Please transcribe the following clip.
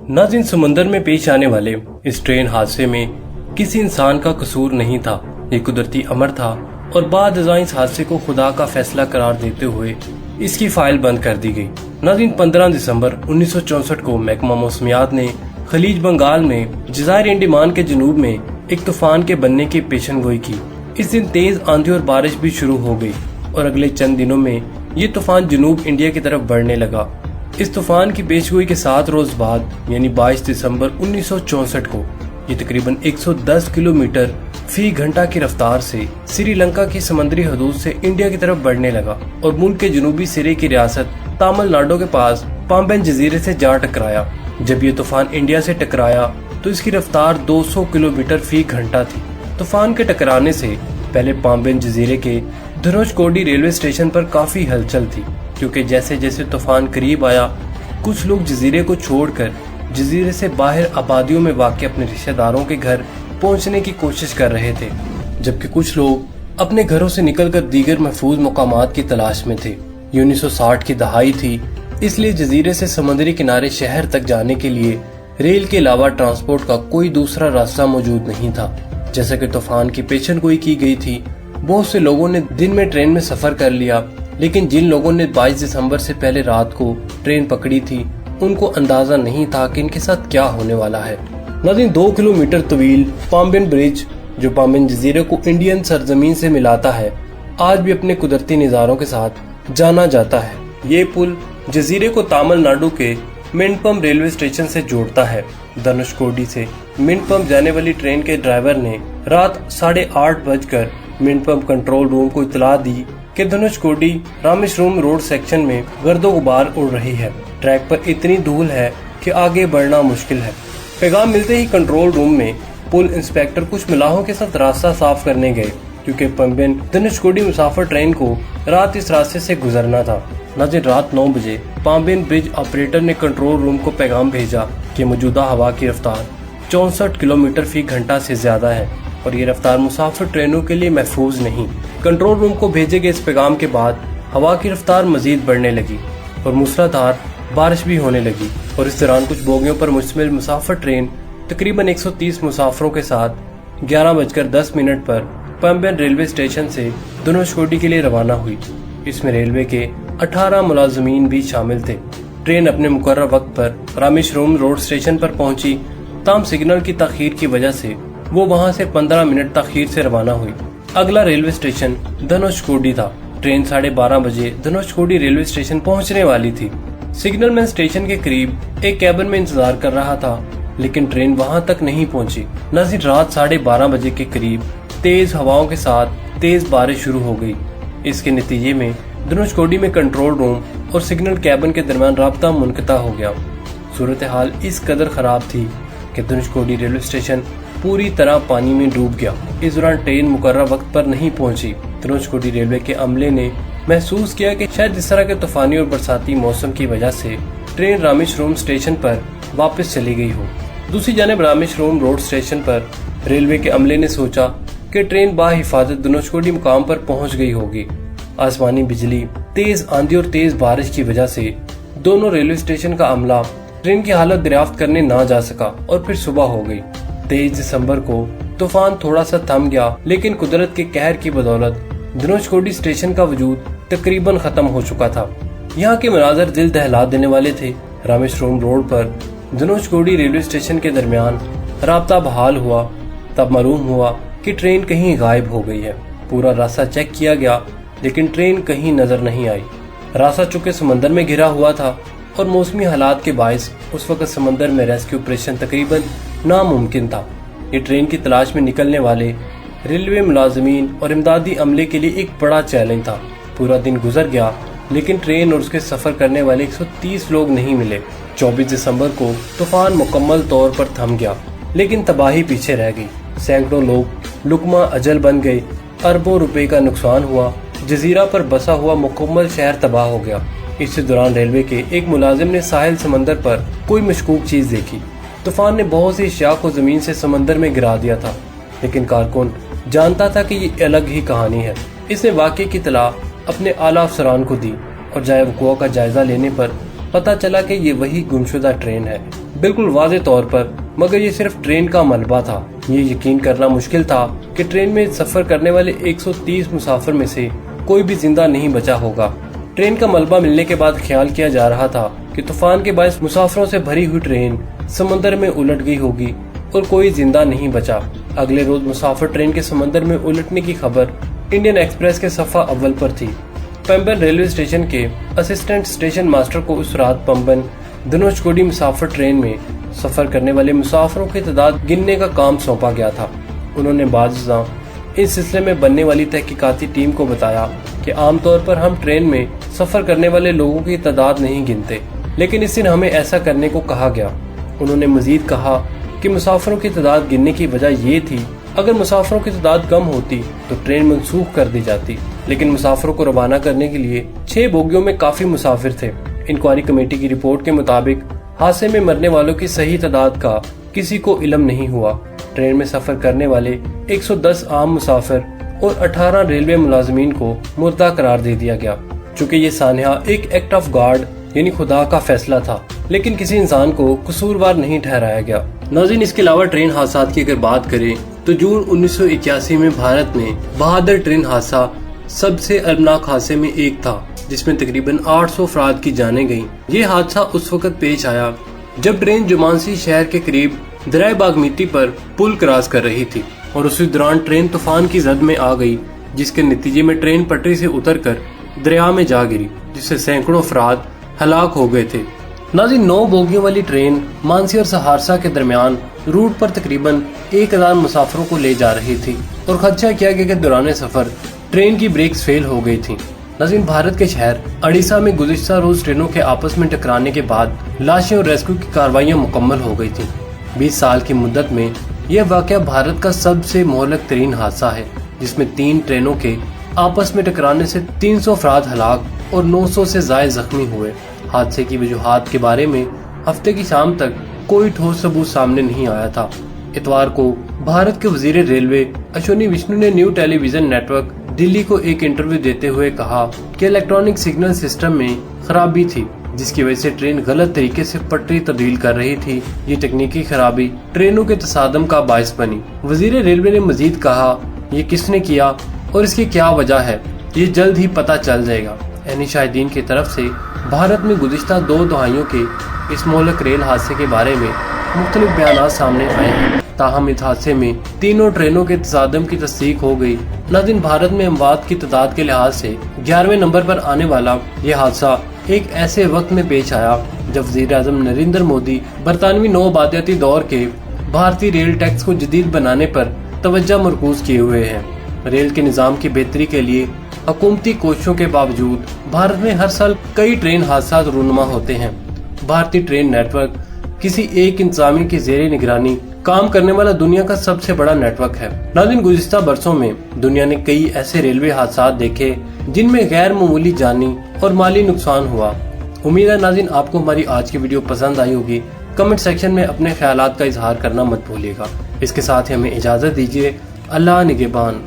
नाज़रीन, समंदर में पेश आने वाले इस ट्रेन हादसे में किसी इंसान का कसूर नहीं था। ये कुदरती अमर था और बाद अज़ां इस हादसे को खुदा का फैसला करार देते हुए इसकी फाइल बंद कर दी गई। नाज़रीन, 15 दिसंबर 1964 को महकमा मौसमियात ने खलीज बंगाल में जज़ायर अंडमान के जनूब में एक तूफान के बनने की पेशन गोई की। इस दिन तेज आंधी और बारिश भी शुरू हो गई और अगले चंद दिनों में ये तूफान जनूब इंडिया की तरफ बढ़ने लगा। इस तूफान की पेशगोई के 7 रोज बाद यानी 22 दिसंबर 1964 को ये तकरीबन 110 किलोमीटर फी घंटा की रफ्तार से श्रीलंका की समुद्री हदूद से इंडिया की तरफ बढ़ने लगा और मुल्क के जनूबी सिरे की रियासत तमिलनाडु के पास पाम्बन जजीरे से जा टकराया। जब ये तूफान इंडिया से टकराया तो इसकी रफ्तार 200 किलोमीटर फी घंटा थी। तूफान के टकराने से पहले पाम्बन जजीरे के धनुषकोडी रेलवे स्टेशन पर काफी हलचल थी, क्योंकि जैसे जैसे तूफान करीब आया कुछ लोग जजीरे को छोड़कर जजीरे से बाहर आबादियों में वाक़ अपने रिश्तेदारों के घर पहुंचने की कोशिश कर रहे थे, जबकि कुछ लोग अपने घरों से निकलकर दीगर महफूज मुकामात की तलाश में थे। ये 1960 की दहाई थी, इसलिए जजीरे से समुद्री किनारे शहर तक जाने के लिए रेल के अलावा ट्रांसपोर्ट का कोई दूसरा रास्ता मौजूद नहीं था। जैसा कि तूफान की पेशेनगोई की गई थी, बहुत से लोगों ने दिन में ट्रेन में सफर कर लिया, लेकिन जिन लोगों ने 22 दिसंबर से पहले रात को ट्रेन पकड़ी थी उनको अंदाजा नहीं था कि इनके साथ क्या होने वाला है। नाज़रीन, 2 किलोमीटर तवील पाम्बन ब्रिज जो पाम्बन जजीरे को इंडियन सरजमीन से मिलाता है, आज भी अपने कुदरती नज़ारों के साथ जाना जाता है। ये पुल जजीरे को तमिलनाडु के मिंडपम रेलवे स्टेशन से जोड़ता है। धनुषकोडी से मिंडपम जाने वाली ट्रेन के ड्राइवर ने रात 8:30 बजकर मिंडपम कंट्रोल रूम को इतला दी कि धनुषकोडी रामेश्वरम रोड सेक्शन में गर्दो गुबार उड़ रही है। ट्रैक पर इतनी धूल है कि आगे बढ़ना मुश्किल है। पैगाम मिलते ही कंट्रोल रूम में पुल इंस्पेक्टर कुछ मलाहों के साथ रास्ता साफ करने गए, क्योंकि पाम्बन धनुषकोडी मुसाफिर ट्रेन को रात इस रास्ते से गुजरना था। नाज़रीन, रात 9 बजे पाम्बन ब्रिज ऑपरेटर ने कंट्रोल रूम को पैगाम भेजा कि मौजूदा हवा की रफ्तार 64 किलोमीटर फी घंटा से ज्यादा है और ये रफ्तार मुसाफिर ट्रेनों के लिए महफूज नहीं। कंट्रोल रूम को भेजे गए इस पैगाम के बाद हवा की रफ्तार मजीद बढ़ने लगी और मूसलाधार बारिश भी होने लगी और इस दौरान कुछ बोगियों पर मुश्तमिल मुसाफिर ट्रेन तकरीबन 130 मुसाफिरों के साथ 11:10 पर पाम्बन रेलवे स्टेशन से धनुषकोडी के लिए रवाना हुई। इसमें रेलवे के 18 मुलाजमीन भी शामिल थे। ट्रेन अपने मुकर्रर वक्त पर रामेश्वरम रोड स्टेशन पर पहुंची, ताम सिग्नल की ताखीर की वजह से वो वहां से 15 मिनट ताखीर से रवाना हुई। अगला रेलवे स्टेशन धनुषकोडी था। ट्रेन 12:30 बजे धनुषकोडी रेलवे स्टेशन पहुंचने वाली थी। सिग्नलमैन स्टेशन के करीब एक कैबिन में इंतजार कर रहा था, लेकिन ट्रेन वहां तक नहीं पहुंची। नाज़रीन, रात 12:30 बजे के करीब तेज हवाओं के साथ तेज बारिश शुरू हो गई। इसके नतीजे में धनुषकोडी में कंट्रोल रूम और सिग्नल कैबिन के दरमियान राब्ता मुनक़ता हो गया। सूरत हाल इस कदर खराब थी कि धनुषकोडी रेलवे स्टेशन पूरी तरह पानी में डूब गया। इस दौरान ट्रेन मुकर्रर वक्त पर नहीं पहुंची। धनुषकोडी रेलवे के अमले ने महसूस किया कि शायद इस तरह के तूफानी और बरसाती मौसम की वजह से ट्रेन रामेश्वरम स्टेशन पर वापस चली गई हो। दूसरी जानिब रामेश्वरम रोड स्टेशन पर रेलवे के अमले ने सोचा कि ट्रेन बाहिफाजत धनुषकोडी मुकाम पर पहुंच गई होगी। आसमानी बिजली, तेज आंधी और तेज बारिश की वजह से दोनों रेलवे स्टेशन का अमला ट्रेन की हालत दरियाफ्त करने ना जा सका और फिर सुबह हो गई। 23 दिसंबर को तूफान थोड़ा सा थम गया, लेकिन कुदरत के कहर की बदौलत धनुषकोडी स्टेशन का वजूद तकरीबन खत्म हो चुका था। यहाँ के मनाजर दिल दहला देने वाले थे। रामेश्वरम रोड पर धनुषकोडी रेलवे स्टेशन के दरमियान राब्ता बहाल हुआ, तब मालूम हुआ कि ट्रेन कहीं गायब हो गई है। पूरा रास्ता चेक किया गया, लेकिन ट्रेन कहीं नजर नहीं आई। रास्ता चूंकि समंदर में घिरा हुआ था और मौसमी हालात के बायस उस वक्त समंदर में रेस्क्यू ऑपरेशन तकरीबन नामुमकिन था। ये ट्रेन की तलाश में निकलने वाले रेलवे मुलाजमीन और इमदादी अमले के लिए एक बड़ा चैलेंज था। पूरा दिन गुजर गया, लेकिन ट्रेन और उसके सफर करने वाले 130 लोग नहीं मिले। 24 दिसंबर को तूफान मुकम्मल तौर पर थम गया, लेकिन तबाही पीछे रह गई। सैकड़ों लोग लुकमा अजल बन गए, अरबों रुपए का नुकसान हुआ, जजीरा पर बसा हुआ मुकम्मल शहर तबाह हो गया। इसी दौरान रेलवे के एक मुलाजिम ने साहिल समंदर पर कोई मशकूक चीज देखी। तूफान ने बहुत सी अशिया को जमीन से समंदर में गिरा दिया था, लेकिन कारकुन जानता था कि ये अलग ही कहानी है। इसने वाकये की इत्तला अपने आला अफसरान को दी और जाए वक़ुआ का जायजा लेने पर پتہ چلا کہ یہ وہی گمشدہ ٹرین ہے، بالکل واضح طور پر، مگر یہ صرف ٹرین کا ملبہ تھا۔ یہ یقین کرنا مشکل تھا کہ ٹرین میں سفر کرنے والے 130 مسافر میں سے کوئی بھی زندہ نہیں بچا ہوگا۔ ٹرین کا ملبہ ملنے کے بعد خیال کیا جا رہا تھا کہ طوفان کے باعث مسافروں سے بھری ہوئی ٹرین سمندر میں الٹ گئی ہوگی اور کوئی زندہ نہیں بچا۔ اگلے روز مسافر ٹرین کے سمندر میں الٹنے کی خبر انڈین ایکسپریس کے صفحہ اول پر تھی۔ پمبن ریلوے اسٹیشن کے اسسٹنٹ اسٹیشن ماسٹر کو اس رات پمبن دھنوشکوڈی مسافر ٹرین میں سفر کرنے والے مسافروں کی تعداد گننے کا کام سونپا گیا تھا۔ انہوں نے بعض ازاں اس سلسلے میں بننے والی تحقیقاتی ٹیم کو بتایا کہ عام طور پر ہم ٹرین میں سفر کرنے والے لوگوں کی تعداد نہیں گنتے، لیکن اس دن ہمیں ایسا کرنے کو کہا گیا۔ انہوں نے مزید کہا کہ مسافروں کی تعداد گننے کی وجہ یہ تھی، اگر مسافروں کی تعداد کم ہوتی تو ٹرین منسوخ کر دی جاتی، لیکن مسافروں کو روانہ کرنے کے لیے 6 بوگیوں میں کافی مسافر تھے۔ انکوائری کمیٹی کی رپورٹ کے مطابق حادثے میں مرنے والوں کی صحیح تعداد کا کسی کو علم نہیں ہوا۔ ٹرین میں سفر کرنے والے 110 عام مسافر اور 18 ریلوے ملازمین کو مردہ قرار دے دیا گیا۔ چونکہ یہ سانحہ ایک ایکٹ آف گاڈ یعنی خدا کا فیصلہ تھا، لیکن کسی انسان کو قصوروار نہیں ٹھہرایا گیا۔ ناظرین، اس کے علاوہ ٹرین حادثات کی اگر بات کریں تو جون 1981 میں بھارت میں بہادر ٹرین حادثہ سب سے المناک حادثے میں ایک تھا، جس میں تقریباً 800 افراد کی جانیں گئیں۔ یہ حادثہ اس وقت پیش آیا جب ٹرین جمانسی شہر کے قریب دریائے باگمتی پر پل کراس کر رہی تھی اور اسی دوران ٹرین طوفان کی زد میں آ گئی، جس کے نتیجے میں ٹرین پٹری سے اتر کر دریا میں جا گری، جس سے سینکڑوں افراد ہلاک ہو گئے تھے۔ ناظرین، 9 بوگیوں والی ٹرین مانسی اور سہارسہ کے درمیان روٹ پر تقریباً 1000 مسافروں کو لے جا رہی تھی اور خدشہ کیا گیا کہ دوران سفر ٹرین کی بریکس فیل ہو گئی تھیں۔ ناظرین، بھارت کے شہر اڑیسہ میں گزشتہ روز ٹرینوں کے آپس میں ٹکرانے کے بعد لاشیں اور ریسکیو کی کاروائیاں مکمل ہو گئی تھیں۔ 20 سال کی مدت میں یہ واقعہ بھارت کا سب سے مہلک ترین حادثہ ہے، جس میں 3 ٹرینوں کے آپس میں ٹکرانے سے 300 افراد ہلاک اور 900 سے زائد زخمی ہوئے۔ حادثے کی وجوہات کے بارے میں ہفتے کی شام تک کوئی ٹھوس ثبوت سامنے نہیں آیا تھا۔ اتوار کو بھارت کے وزیر ریلوے اشونی وشنو نے نیو ٹیلی ویژن نیٹ ورک دلی کو ایک انٹرویو دیتے ہوئے کہا کہ الیکٹرانک سگنل سسٹم میں خرابی تھی، جس کی وجہ سے ٹرین غلط طریقے سے پٹری تبدیل کر رہی تھی۔ یہ تکنیکی خرابی ٹرینوں کے تصادم کا باعث بنی۔ وزیر ریلوے نے مزید کہا، یہ کس نے کیا اور اس کی کیا وجہ ہے، یہ جلد ہی پتہ چل جائے گا۔ یعنی شاہدین کی طرف سے بھارت میں گزشتہ 2 دہائیوں کے اس مہلک ریل حادثے کے بارے میں مختلف بیانات سامنے آئے ہیں، تاہم اس حادثے میں تینوں ٹرینوں کے تصادم کی تصدیق ہو گئی۔ ناظرین، بھارت میں اموات کی تعداد کے لحاظ سے 11ویں نمبر پر آنے والا یہ حادثہ ایک ایسے وقت میں پیش آیا جب وزیر اعظم نریندر مودی برطانوی نو آبادیاتی دور کے بھارتی ریل ٹیکس کو جدید بنانے پر توجہ مرکوز کیے ہوئے ہیں۔ ریل کے نظام کی بہتری کے لیے حکومتی کوششوں کے باوجود بھارت میں ہر سال کئی ٹرین حادثات رونما ہوتے ہیں۔ بھارتی ٹرین نیٹ ورک کسی ایک انتظامیہ کی زیر نگرانی کام کرنے والا دنیا کا سب سے بڑا نیٹ ورک ہے۔ ناظرین، گزشتہ برسوں میں دنیا نے کئی ایسے ریلوے حادثات دیکھے جن میں غیر معمولی جانی اور مالی نقصان ہوا۔ امید ہے ناظرین آپ کو ہماری آج کی ویڈیو پسند آئی ہوگی۔ کمنٹ سیکشن میں اپنے خیالات کا اظہار کرنا مت بھولیے گا۔ اس کے ساتھ ہی ہمیں اجازت دیجیے۔ اللہ نگہبان۔